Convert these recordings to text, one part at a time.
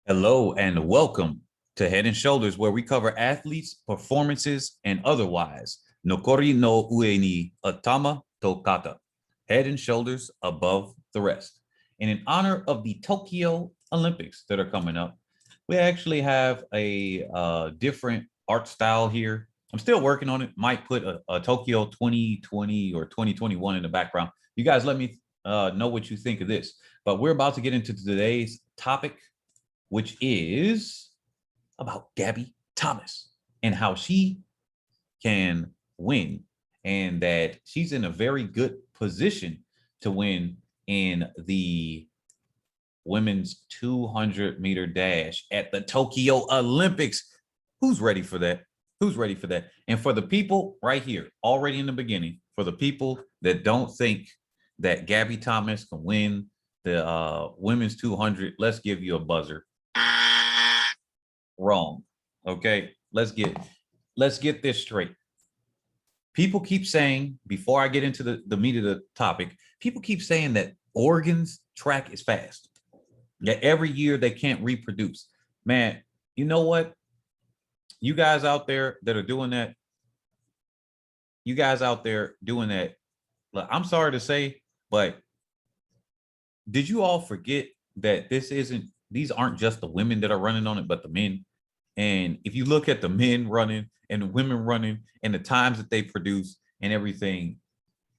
Hello and welcome to Head and Shoulders, where we cover athletes, performances, and otherwise. Nokori no ue ni atama to kata. Head and shoulders above the rest. And in honor of the Tokyo Olympics that are coming up, we actually have a different art style here. I'm still working on it. Might put a Tokyo 2020 or 2021 in the background. You guys let me know what you think of this. But we're about to get into today's topic, which is about Gabby Thomas and how she can win, and that she's in a very good position to win in the women's 200-meter dash at the Tokyo Olympics. Who's ready for that? Who's ready for that? And for the people right here, already in the beginning, for the people that don't think that Gabby Thomas can win the women's 200, let's give you a buzzer. Wrong. Okay, let's get this straight. People keep saying, before I get into the meat of the topic, people keep saying that Oregon's track is fast. That every year they can't reproduce. Man, you know what? You guys out there that are doing that, look, I'm sorry to say, but did you all forget that these aren't just the women that are running on it, but the men? And if you look at the men running and the women running and the times that they produce and everything,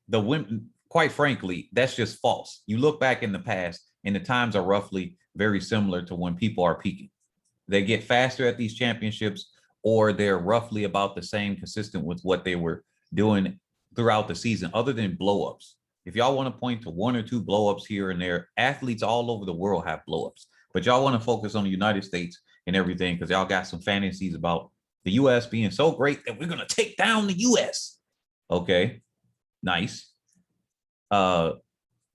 the women, quite frankly, that's just false. You look back in the past and the times are roughly very similar to when people are peaking. They get faster at these championships, or they're roughly about the same, consistent with what they were doing throughout the season, other than blowups. If y'all want to point to one or two blowups here and there, athletes all over the world have blowups, but y'all want to focus on the United States and everything because y'all got some fantasies about the U.S. being so great that we're going to take down the U.S. Okay, nice.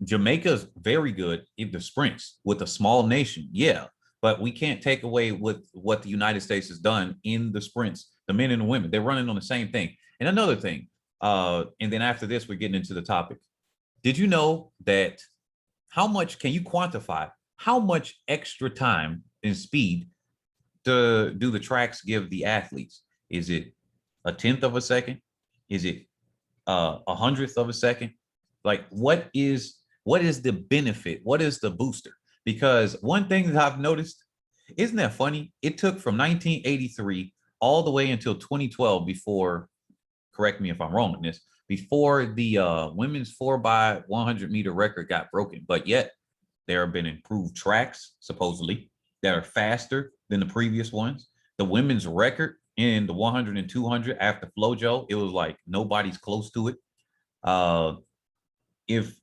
Jamaica's very good in the sprints with a small nation. Yeah, but we can't take away with what the United States has done in the sprints. The men and the women, they're running on the same thing. And another thing, and then after this, we're getting into the topic. Did you know that how much can you quantify how much extra time and speed do the tracks give the athletes? Is it a tenth of a second? Is it a hundredth of a second? Like, what is the benefit? What is the booster? Because one thing that I've noticed, isn't that funny? It took from 1983 all the way until 2012 before, correct me if I'm wrong in this, before the women's 4x100-meter record got broken. But yet there have been improved tracks, supposedly, that are faster than the previous ones. The women's record in the 100 and 200 after FloJo, it was like nobody's close to it. If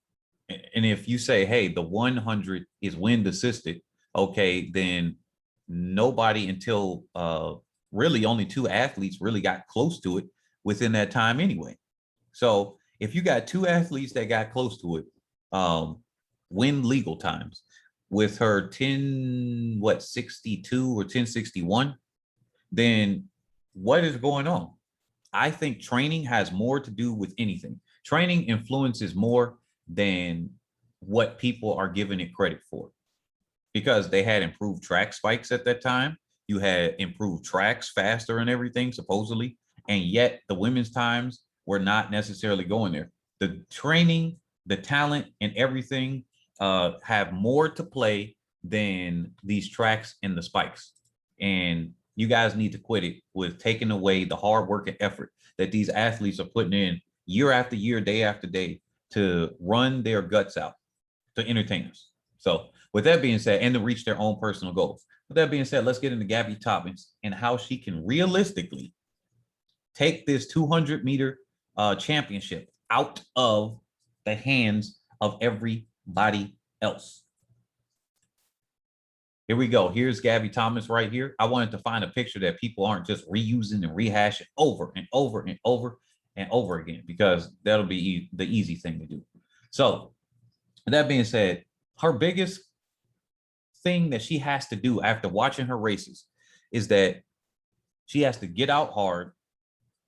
you say, hey, the 100 is wind assisted, okay, then nobody until really only two athletes really got close to it within that time anyway. So if you got two athletes that got close to it, wind legal times, with her 62 or 1061, then what is going on? I think training has more to do with anything. Training influences more than what people are giving it credit for, because they had improved track spikes at that time. You had improved tracks faster and everything, supposedly, and yet the women's times were not necessarily going there. The training, the talent, and everything have more to play than these tracks and the spikes. And you guys need to quit it with taking away the hard work and effort that these athletes are putting in year after year, day after day, to run their guts out to entertain us. So with that being said, and to reach their own personal goals. With that being said, let's get into Gabby Thomas and how she can realistically take this 200-meter championship out of the hands of everybody else. Here we go. Here's Gabby Thomas right here. I wanted to find a picture that people aren't just reusing and rehashing over and over and over and over again, because that'll be the easy thing to do. So that being said, her biggest thing that she has to do after watching her races is that she has to get out hard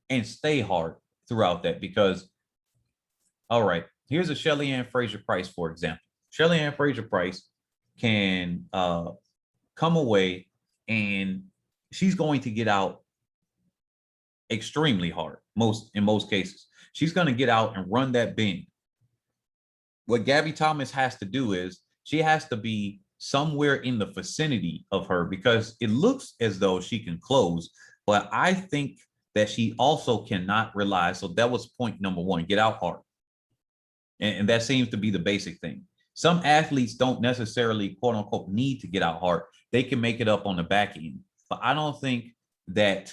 and stay hard throughout that. Because, all right, here's a Shelly-Ann Fraser-Pryce, for example. Shelly-Ann Fraser-Pryce can come away, and she's going to get out extremely hard. In most cases, she's going to get out and run that bend. What Gabby Thomas has to do is she has to be somewhere in the vicinity of her, because it looks as though she can close, but I think that she also cannot rely. So that was point number one, get out hard. And that seems to be the basic thing. Some athletes don't necessarily, quote unquote, need to get out hard. They can make it up on the back end. But I don't think that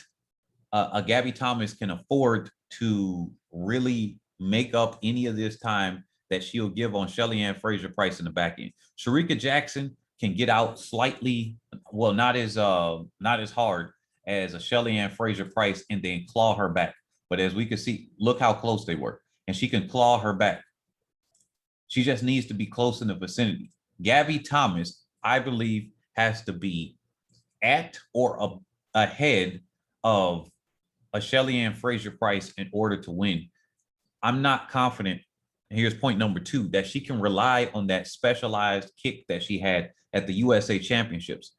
a Gabby Thomas can afford to really make up any of this time that she'll give on Shelly-Ann Fraser-Pryce in the back end. Shericka Jackson can get out slightly, well, not as hard as a Shelly-Ann Fraser-Pryce, and then claw her back. But as we can see, look how close they were. And she can claw her back. She just needs to be close in the vicinity. Gabby Thomas, I believe, has to be at or ahead of a Shelly-Ann Fraser-Pryce in order to win. I'm not confident. Here's point number two, that she can rely on that specialized kick that she had at the USA Championships.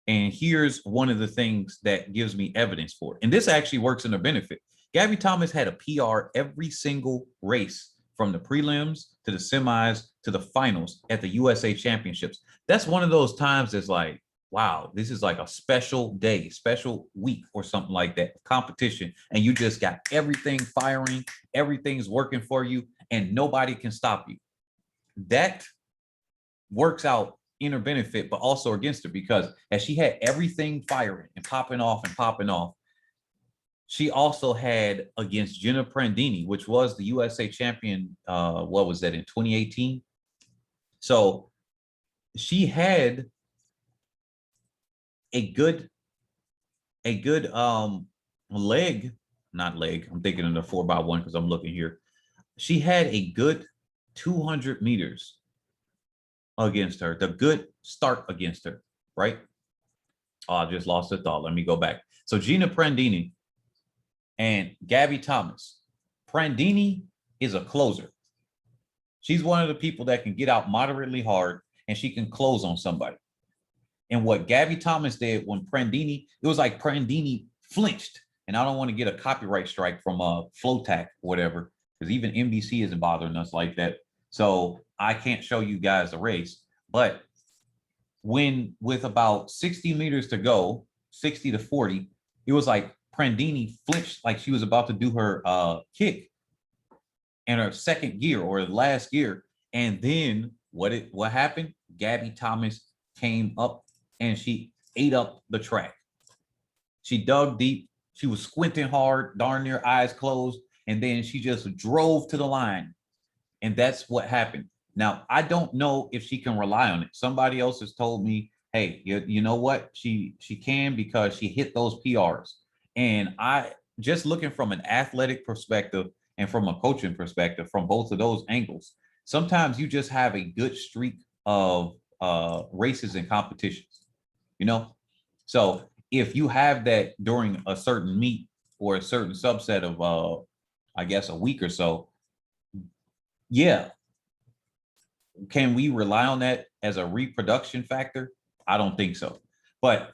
And here's one of the things that gives me evidence for it. And this actually works in her benefit. Gabby Thomas had a PR every single race, from the prelims to the semis to the finals at the USA Championships. That's one of those times that's like, wow, this is like a special day, special week or something like that, competition. And you just got everything firing, everything's working for you, and nobody can stop you. That works out in her benefit, but also against her, because as she had everything firing and popping off, she also had against Gina Prandini, which was the USA champion, what was that, in 2018? So she had a good leg, not leg, I'm thinking of the 4x1 because I'm looking here. She had a good 200 meters against her, the good start against her, right? Oh, I just lost the thought. Let me go back. So Gina Prandini and Gabby Thomas. Prandini is a closer. She's one of the people that can get out moderately hard, and she can close on somebody. And what Gabby Thomas did when Prandini, it was like Prandini flinched. And I don't want to get a copyright strike from Flowtac or whatever, because even NBC isn't bothering us like that. So I can't show you guys the race. But when, with about 60 meters to go, 60 to 40, it was like Prandini flinched, like she was about to do her kick in her second gear or last gear. And then what happened? Gabby Thomas came up and she ate up the track. She dug deep. She was squinting hard, darn near eyes closed. And then she just drove to the line. And that's what happened. Now, I don't know if she can rely on it. Somebody else has told me, hey, you know what? She can, because she hit those PRs. And I, just looking from an athletic perspective and from a coaching perspective, from both of those angles, sometimes you just have a good streak of races and competitions, you know? So if you have that during a certain meet or a certain subset of, I guess, a week or so, yeah. Can we rely on that as a reproduction factor? I don't think so. But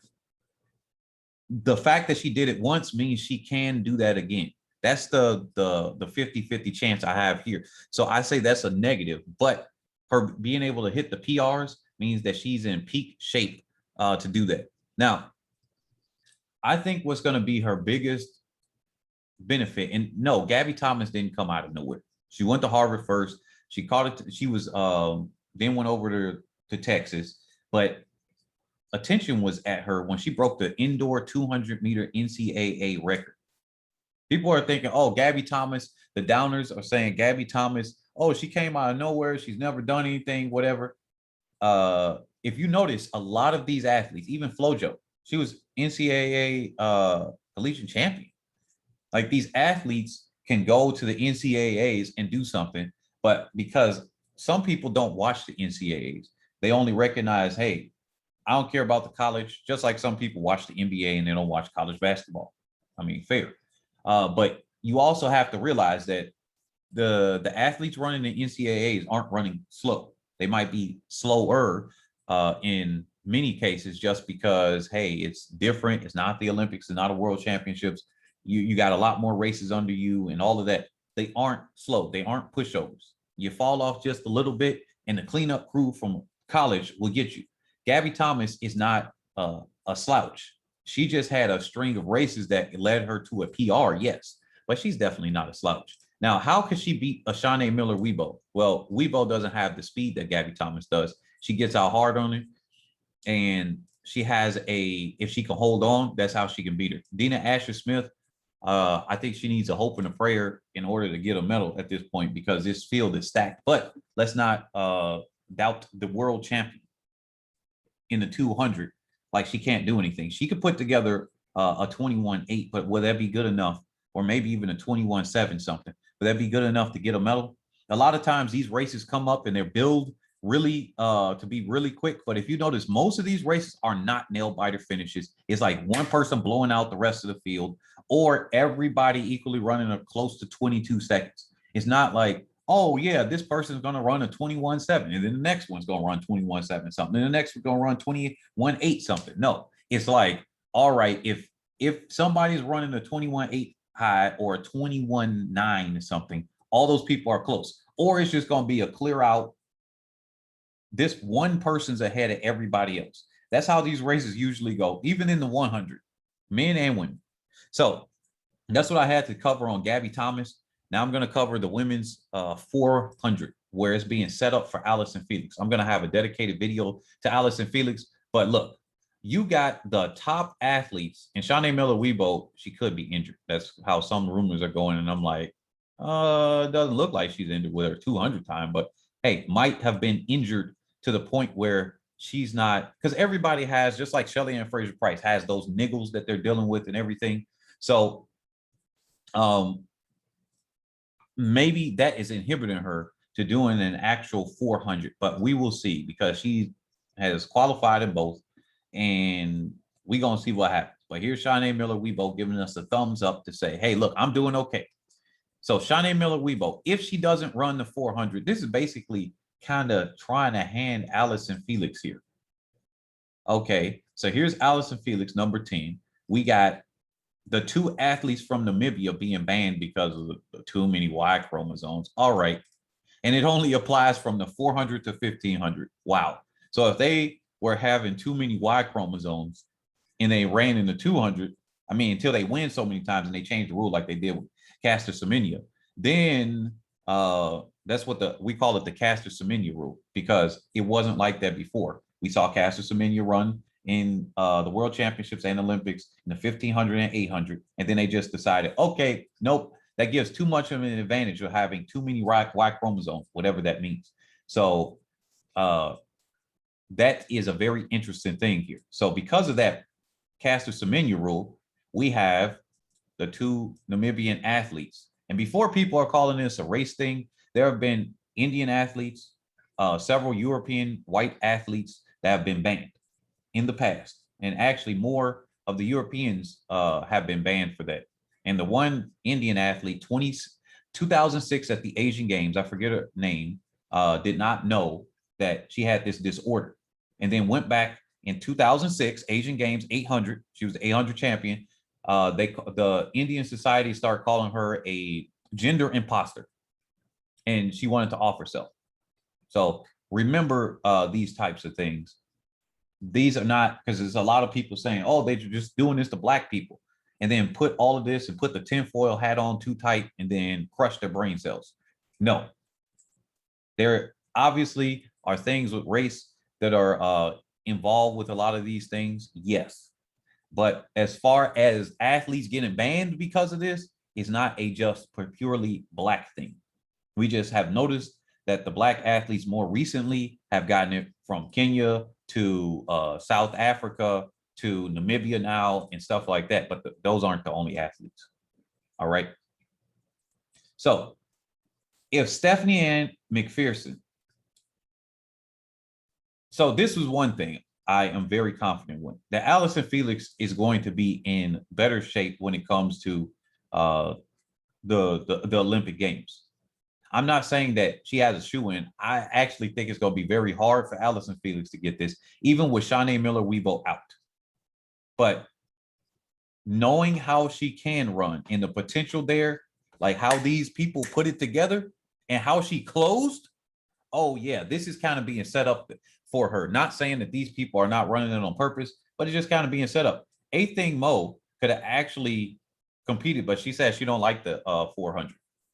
the fact that she did it once means she can do that again. That's the 50-50 chance I have here. So I say that's a negative, but her being able to hit the PRs means that she's in peak shape to do that. Now, I think what's going to be her biggest benefit, and no, Gabby Thomas didn't come out of nowhere. She went to Harvard first. She caught it. She was then went over to Texas, but attention was at her when she broke the indoor 200-meter NCAA record. People are thinking, oh, Gabby Thomas, the downers are saying Gabby Thomas, oh, she came out of nowhere. She's never done anything, whatever. If you notice, a lot of these athletes, even Flojo, she was NCAA collegiate champion. Like, these athletes can go to the NCAAs and do something, but because some people don't watch the NCAAs, they only recognize, hey, I don't care about the college, just like some people watch the NBA and they don't watch college basketball. I mean, fair. But you also have to realize that the athletes running the NCAAs aren't running slow. They might be slower in many cases just because, hey, it's different. It's not the Olympics, it's not a world championships. You got a lot more races under you and all of that. They aren't slow. They aren't pushovers. You fall off just a little bit and the cleanup crew from college will get you. Gabby Thomas is not a slouch. She just had a string of races that led her to a PR, yes, but she's definitely not a slouch. Now, how could she beat a Shaunae MILLER-UIBO? Well, UIBO doesn't have the speed that Gabby Thomas does. She gets out hard on it, and she has if she can hold on, that's how she can beat her. Dina Asher-Smith, I think she needs a hope and a prayer in order to get a medal at this point because this field is stacked. But let's not doubt the world champion in the 200. Like, she can't do anything. She could put together a 21.8, but will that be good enough? Or maybe even a 21.7 something. Would that be good enough to get a medal? A lot of times these races come up and they're billed really to be really quick. But if you notice, most of these races are not nail biter finishes. It's like one person blowing out the rest of the field or everybody equally running a close to 22 seconds. It's not like, oh yeah, this person's going to run a 21.7 and then the next one's going to run 21.7 something. And the next one's going to run 21.8 something. No, it's like, all right, if somebody's running a 21.8 high or a 21.9 or something, all those people are close. Or it's just going to be a clear out. This one person's ahead of everybody else. That's how these races usually go, even in the 100, men and women. So that's what I had to cover on Gabby Thomas. Now I'm going to cover the women's 400, where it's being set up for Allyson Felix. I'm going to have a dedicated video to Allyson Felix. But look, you got the top athletes, and Shaunae MILLER-UIBO, she could be injured. That's how some rumors are going. And I'm like, it doesn't look like she's injured with her 200 time, but hey, might have been injured to the point where she's not, because everybody has, just like Shelly-Ann Fraser-Pryce has those niggles that they're dealing with and everything. So maybe that is inhibiting her to doing an actual 400, but we will see because she has qualified in both and we're going to see what happens. But here's Shaunae MILLER-UIBO giving us a thumbs up to say, hey, look, I'm doing okay. So Shaunae MILLER-UIBO, if she doesn't run the 400, this is basically kind of trying to hand Allyson Felix here. Okay, so here's Allyson Felix, number 10. We got the two athletes from Namibia being banned because of the too many Y chromosomes. All right. And it only applies from the 400 to 1500. Wow. So if they were having too many Y chromosomes and they ran in the 200, I mean, until they win so many times and they changed the rule like they did with Caster Semenya, then that's what we call it, the Caster Semenya rule, because it wasn't like that before. We saw Caster Semenya run in the World Championships and Olympics in the 1500 and 800, and then they just decided, okay, nope, that gives too much of an advantage of having too many Y chromosomes, whatever that means. So that is a very interesting thing here. So because of that Caster Semenya rule, we have the two Namibian athletes. And before people are calling this a race thing, there have been Indian athletes, several European white athletes that have been banned in the past. And actually more of the Europeans have been banned for that. And the one Indian athlete, 2006 at the Asian Games, I forget her name, did not know that she had this disorder. And then went back in 2006, Asian Games 800. She was the 800 champion. The Indian society started calling her a gender imposter, and she wanted to off herself. So remember these types of things. These are not, because there's a lot of people saying, oh, they're just doing this to Black people, and then put all of this and put the tinfoil hat on too tight and then crush their brain cells. No, there obviously are things with race that are involved with a lot of these things. Yes. But as far as athletes getting banned because of this, it's not a just purely Black thing. We just have noticed that the Black athletes more recently have gotten it from Kenya to South Africa to Namibia now and stuff like that. But those aren't the only athletes. All right. So if Stephanie-Ann McPherson, so this was one thing I am very confident with, that Allyson Felix is going to be in better shape when it comes to the Olympic Games. I'm not saying that she has a shoe in. I actually think it's going to be very hard for Allison Felix to get this, even with Shaunae Miller-UIBO out. But knowing how she can run and the potential there, like how these people put it together and how she closed, oh yeah, this is kind of being set up for her. Not saying that these people are not running it on purpose, but it's just kind of being set up. Athing Mu could have actually competed, but she said she don't like the 400.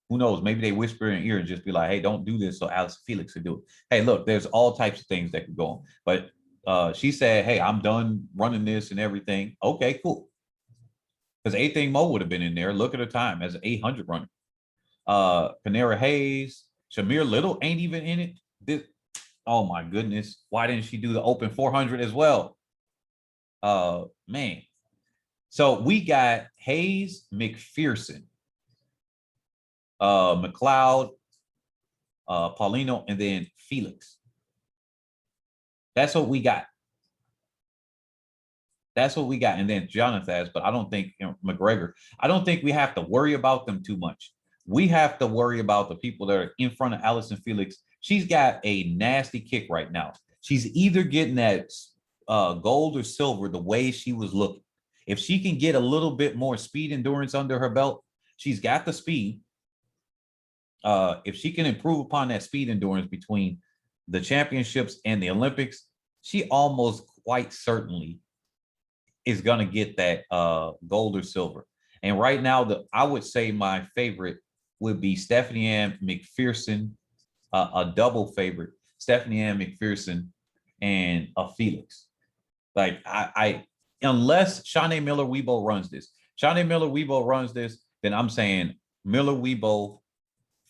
Who knows? Maybe they whisper in her ear and just be like, hey, don't do this so Allison Felix could do it. Hey, look, there's all types of things that could go on. But she said, hey, I'm done running this and everything. Okay, cool. Because Athing Mu would have been in there. Look at her time as an 800 runner. Panera Hayes, Shamir Little ain't even in it. This, oh my goodness. Why didn't she do the open 400 as well? Man. So we got Hayes, McPherson, McLeod, Paulino, and then Felix. That's what we got. That's what we got. And then Jonathan, but I don't think McGregor, I don't think we have to worry about them too much. We have to worry about the people that are in front of Allison Felix. She's got a nasty kick right now. She's either getting that gold or silver the way she was looking. If she can get a little bit more speed endurance under her belt, she's got the speed. If she can improve upon that speed endurance between the championships and the Olympics, she almost quite certainly is going to get that gold or silver. And right now, I would say my favorite would be Stephanie-Ann McPherson, a double favorite, Stephanie-Ann McPherson and a Felix. Like I unless Shaunae Miller-UIBO runs this. Shaunae Miller-UIBO runs this, then I'm saying Miller-UIBO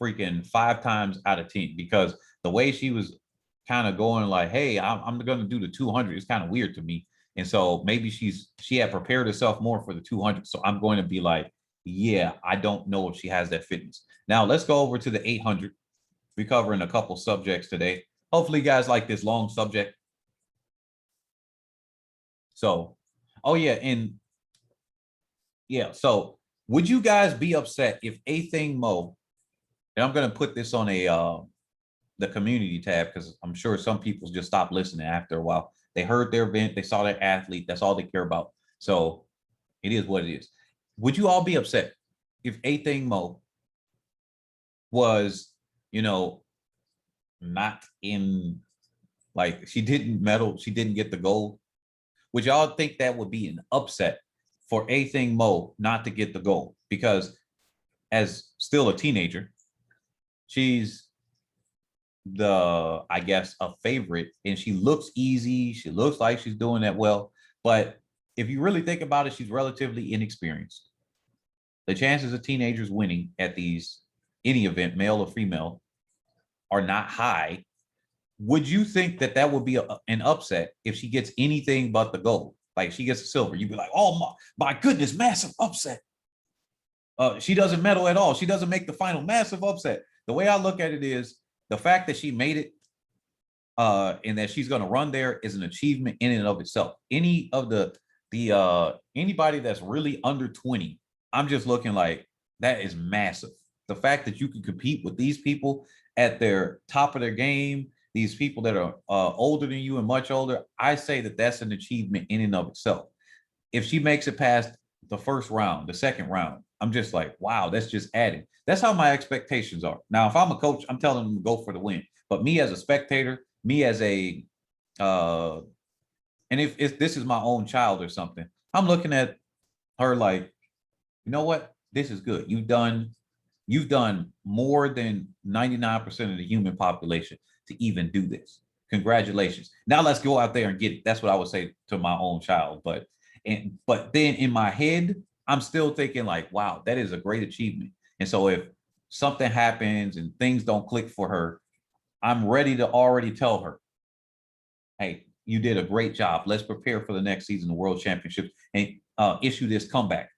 freaking 5 times out of 10, because the way she was kind of going like, hey, I'm going to do the 200 is kind of weird to me. And so maybe she had prepared herself more for the 200. So I'm going to be like, yeah, I don't know if she has that fitness. Now let's go over to the 800. We're covering a couple subjects today. Hopefully you guys like this long subject. So, oh yeah, and yeah, so would you guys be upset if Athing Mu, and I'm going to put this on the community tab because I'm sure some people just stopped listening after a while. They heard their event, they saw their athlete, that's all they care about. So it is what it is. Would you all be upset if Athing Mu was, you know, not in, like, she didn't medal, she didn't get the gold? Would y'all think that would be an upset for Athing Mu not to get the gold? Because as still a teenager, she's I guess, a favorite, and she looks easy. She looks like she's doing that well. But if you really think about it, she's relatively inexperienced. The chances of teenagers winning at any event, male or female, are not high. Would you think that would be an upset if she gets anything but the gold? Like she gets a silver, you'd be like, oh my goodness, massive upset. She doesn't medal at all. She doesn't make the final, massive upset. The way I look at it is the fact that she made it and that she's going to run there is an achievement in and of itself. Any of anybody that's really under 20, I'm just looking like that is massive. The fact that you can compete with these people at their top of their game, these people that are older than you and much older, I say that that's an achievement in and of itself. If she makes it past the first round, the second round, I'm just like, wow, that's just adding. That's how my expectations are. Now, if I'm a coach, I'm telling them to go for the win. But me as a spectator, me as a, and if this is my own child or something, I'm looking at her like, you know what? This is good. You've done more than 99% of the human population to even do this. Congratulations. Now let's go out there and get it. That's what I would say to my own child. But then in my head, I'm still thinking like, wow, that is a great achievement. And so if something happens and things don't click for her, I'm ready to already tell her, hey, you did a great job. Let's prepare for the next season, the World Championships, and issue this comeback.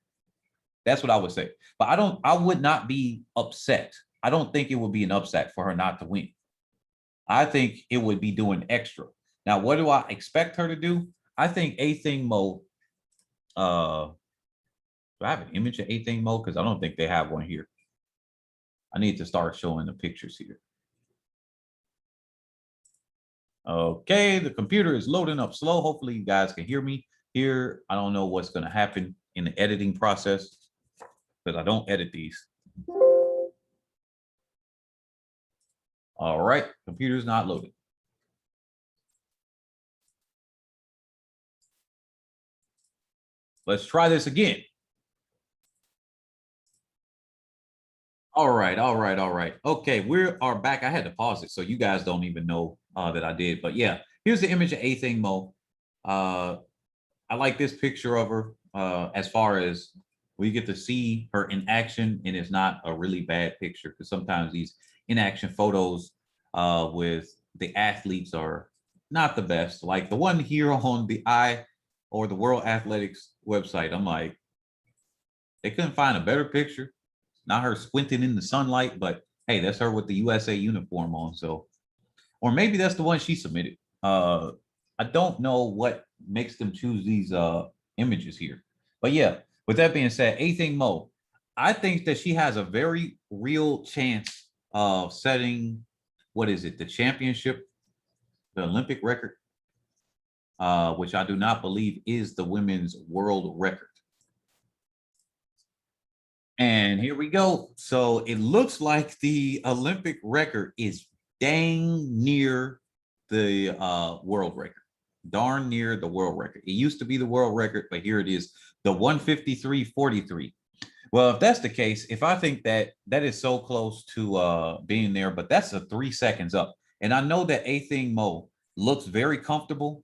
That's what I would say. But I would not be upset. I don't think it would be an upset for her not to win. I think it would be doing extra. Now, what do I expect her to do? I think Athing Mu, do I have an image of Athing Mu? Because I don't think they have one here. I need to start showing the pictures here. Okay, the computer is loading up slow. Hopefully you guys can hear me here. I don't know what's going to happen in the editing process because I don't edit these. All right, computer's not loaded. Let's try this again. All right. Okay, we are back. I had to pause it so you guys don't even know that I did. But yeah, here's the image of Athing Mu. I like this picture of her as far as we get to see her in action, and it's not a really bad picture because sometimes these in-action photos with the athletes are not the best. Like the one here on the or the World Athletics website, I'm like, they couldn't find a better picture. Not her squinting in the sunlight, but hey, that's her with the USA uniform on. So, or maybe that's the one she submitted. I don't know what makes them choose these images here. But yeah, with that being said, Athing Mu, I think that she has a very real chance of setting, what is it, the championship, the Olympic record, which I do not believe is the women's world record. And here we go. So it looks like the Olympic record is dang near the world record. Darn near the world record. It used to be the world record, but here it is, the 153.43. Well, if that's the case, if I think that that is so close to being there, but that's a 3 seconds up. And I know that Athing Mu looks very comfortable,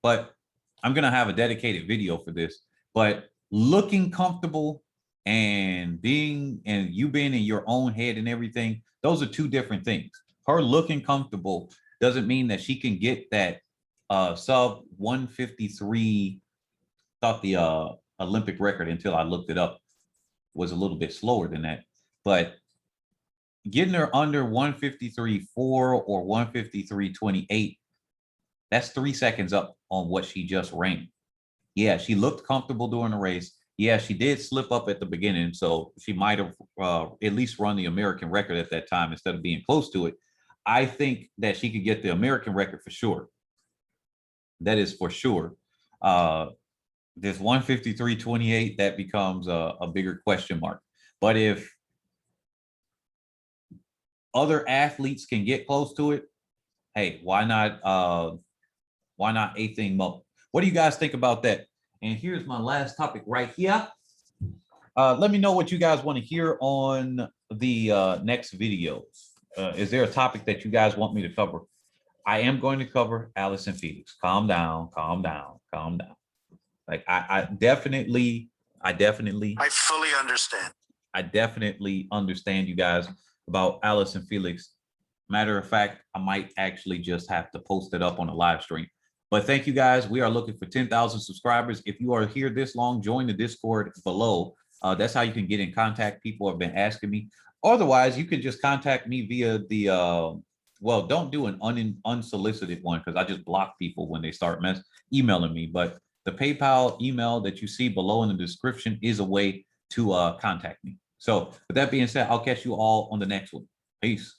but I'm going to have a dedicated video for this. But looking comfortable and you being in your own head and everything, those are two different things. Her looking comfortable doesn't mean that she can get that sub 153. Thought the Olympic record, until I looked it up, was a little bit slower than that. But getting her under 153.4 or 153.28, that's 3 seconds up on what she just ran. Yeah, she looked comfortable during the race. Yeah, she did slip up at the beginning, so she might have at least run the American record at that time instead of being close to it. I think that she could get the American record for sure. That is for sure. This 153.28, that becomes a bigger question mark. But if other athletes can get close to it, hey, why not Athing Mu? What do you guys think about that? And here's my last topic right here. Let me know what you guys want to hear on the next videos. Is there a topic that you guys want me to cover? I am going to cover Allyson Felix. Calm down, calm down, calm down. Like I definitely. I fully understand. I definitely understand you guys about Allyson Felix. Matter of fact, I might actually just have to post it up on a live stream. But thank you guys. We are looking for 10,000 subscribers. If you are here this long, join the Discord below. That's how you can get in contact. People have been asking me. Otherwise, you can just contact me via the, well, don't do an unsolicited one because I just block people when they start emailing me. But the PayPal email that you see below in the description is a way to contact me. So with that being said, I'll catch you all on the next one. Peace.